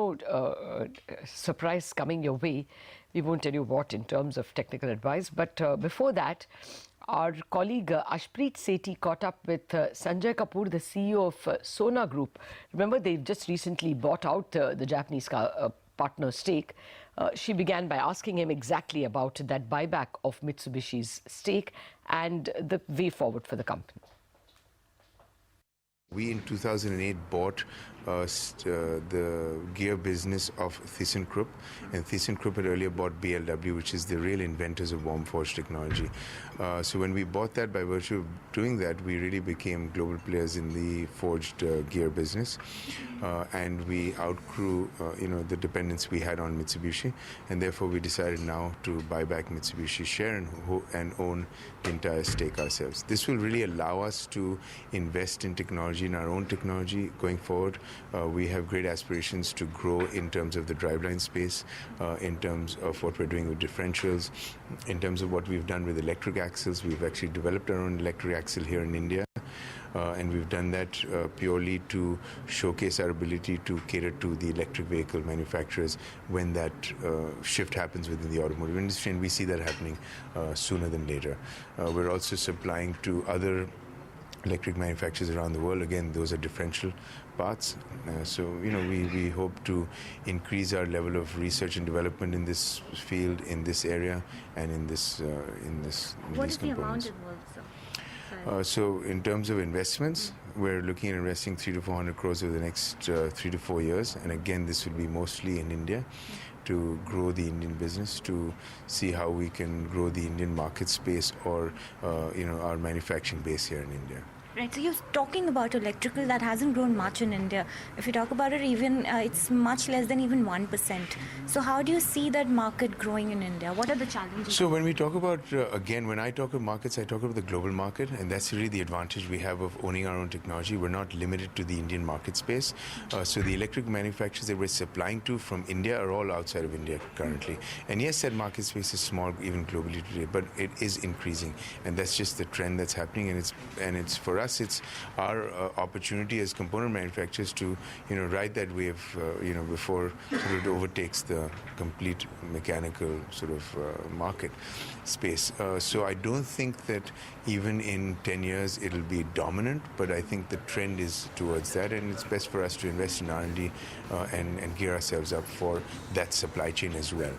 more surprise coming your way. We won't tell you what in terms of technical advice, but before that, our colleague Ashpreet Sethi caught up with Sunjay Kapur, the CEO of Sona Group. Remember, they've just recently bought out the Japanese partner stake. She began by asking him exactly about that buyback of Mitsubishi's stake and the way forward for the company. We in 2008 bought the gear business of ThyssenKrupp, and ThyssenKrupp had earlier bought BLW, which is the real inventors of warm forged technology. So when we bought that, by virtue of doing that, we really became global players in the forged gear business, and we outgrew the dependence we had on Mitsubishi, and therefore we decided now to buy back Mitsubishi's share and own the entire stake ourselves. This will really allow us to invest in technology, in our own technology going forward. We have great aspirations to grow in terms of the driveline space, in terms of what we're doing with differentials, in terms of what we've done with electric axles. We've actually developed our own electric axle here in India. And we've done that purely to showcase our ability to cater to the electric vehicle manufacturers when that shift happens within the automotive industry, and we see that happening sooner than later. We're also supplying to other electric manufacturers around the world. Again, those are differential parts. So we hope to increase our level of research and development in this field, in this area, and in this What is the amount involved, sir? So in terms of investments, we're looking at investing 300 to 400 crores over the next 3 to 4 years, and again this will be mostly in India to grow the Indian business, to see how we can grow the Indian market space or our manufacturing base here in India. Right, so you're talking about electrical that hasn't grown much in India. If you talk about it, even it's much less than even 1%. So how do you see that market growing in India? What are the challenges? So when we talk about, again, when I talk of markets, I talk about the global market, and that's really the advantage we have of owning our own technology. We're not limited to the Indian market space. So the electric manufacturers that we're supplying to from India are all outside of India currently. And yes, that market space is small even globally today, but it is increasing, and that's just the trend that's happening. And it's for us, it's our opportunity as component manufacturers to ride that wave before it overtakes the complete mechanical sort of market space. So I don't think that even in 10 years it'll be dominant, but I think the trend is towards that, and it's best for us to invest in R&D and gear ourselves up for that supply chain as well.